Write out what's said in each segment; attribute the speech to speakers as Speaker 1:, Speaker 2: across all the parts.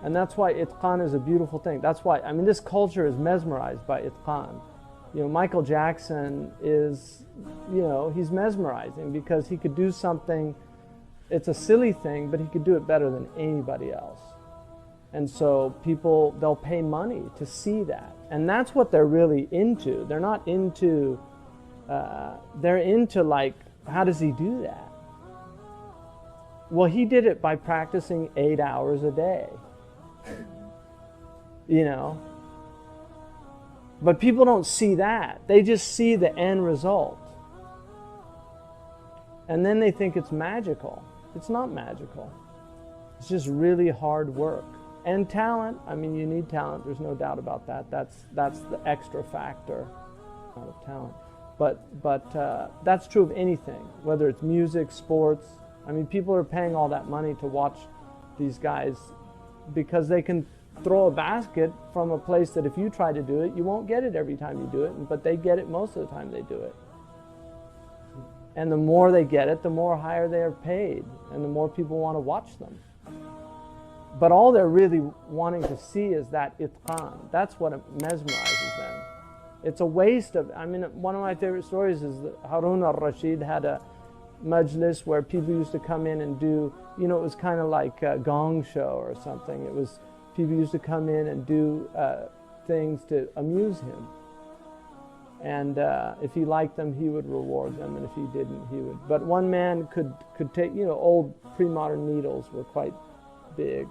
Speaker 1: And that's why itqan is a beautiful thing. That's why, I mean, this culture is mesmerized by itqan. You know, Michael Jackson is, you know, he's mesmerizing because he could do something, it's a silly thing, but he could do it better than anybody else. And so people, they'll pay money to see that. And that's what they're really into. They're not into, they're into like, how does he do that? Well, he did it by practicing 8 hours a day. You know? But people don't see that. They just see the end result. And then they think it's magical. It's not magical. It's just really hard work. And talent. I mean, you need talent. There's no doubt about that. That's the extra factor of talent. But that's true of anything, whether it's music, sports. I mean, people are paying all that money to watch these guys because they can throw a basket from a place that if you try to do it, you won't get it every time you do it, but they get it most of the time they do it. And the more they get it, the more higher they are paid, and the more people want to watch them. But all they're really wanting to see is that itqan. That's what mesmerizes them. It's a waste of, I mean, one of my favorite stories is that Harun al-Rashid had a majlis where people used to come in and do, you know, it was kind of like a gong show or something. It was, people used to come in and do things to amuse him. And if he liked them, he would reward them, and if he didn't, he would. But one man could take, you know, old pre-modern needles were quite big,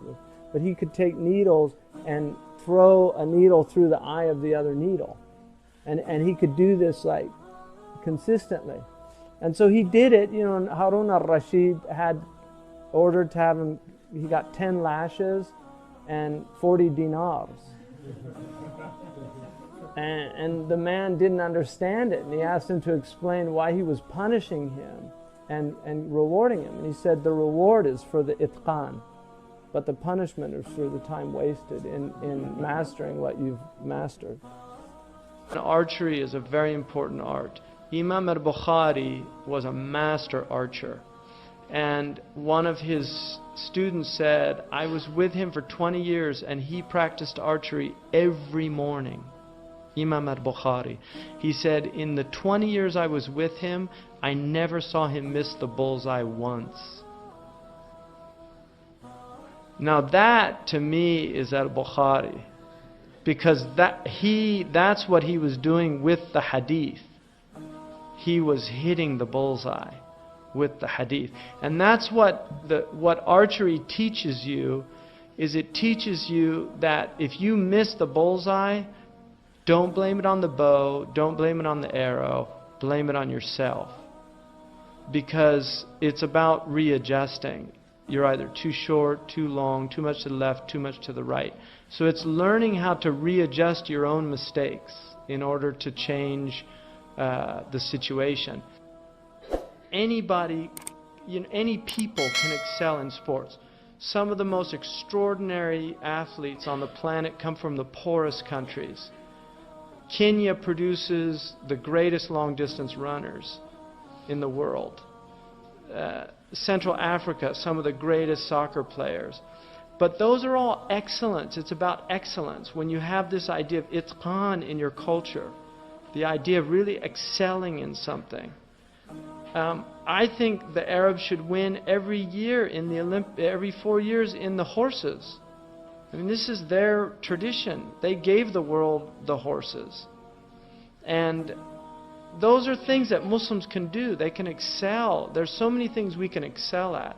Speaker 1: but he could take needles and throw a needle through the eye of the other needle. And he could do this like consistently. And so he did it, you know, and Harun al-Rashid had ordered to have him, he got 10 lashes and 40 dinars. And the man didn't understand it, and he asked him to explain why he was punishing him and rewarding him. And he said the reward is for the itqan, but the punishment is for the time wasted in mastering what you've mastered. Archery is a very important art. Imam al-Bukhari was a master archer. And one of his students said, I was with him for 20 years and he practiced archery every morning. Imam al-Bukhari. He said, in the 20 years I was with him, I never saw him miss the bullseye once. Now that to me is al-Bukhari. Because that's what he was doing with the hadith. He was hitting the bullseye with the hadith. And that's what archery teaches you, is it teaches you that if you miss the bullseye, don't blame it on the bow, don't blame it on the arrow, blame it on yourself. Because it's about readjusting. You're either too short, too long, too much to the left, too much to the right. So it's learning how to readjust your own mistakes in order to change the situation. Anybody, you know, any people can excel in sports. Some of the most extraordinary athletes on the planet come from the poorest countries. Kenya produces the greatest long-distance runners in the world. Central Africa, some of the greatest soccer players. But those are all excellence. It's about excellence. When you have this idea of itqan in your culture, the idea of really excelling in something. I think the Arabs should win every year in the every 4 years in the horses. I mean, this is their tradition. They gave the world the horses. And those are things that Muslims can do. They can excel. There's so many things we can excel at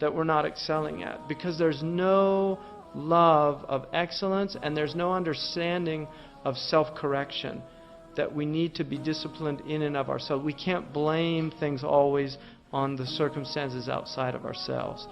Speaker 1: that we're not excelling at, because there's no love of excellence and there's no understanding of self-correction, that we need to be disciplined in and of ourselves. We can't blame things always on the circumstances outside of ourselves.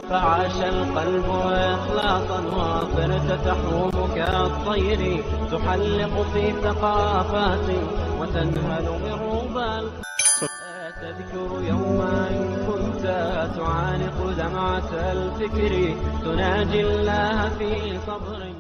Speaker 2: فعاش القلب إخلاصا وصرت تحوم كالطير تحلق في ثقافات وتنهل بالربال. تذكر يوما كنت تعانق دمعة الفكر تناجي الله في صبر.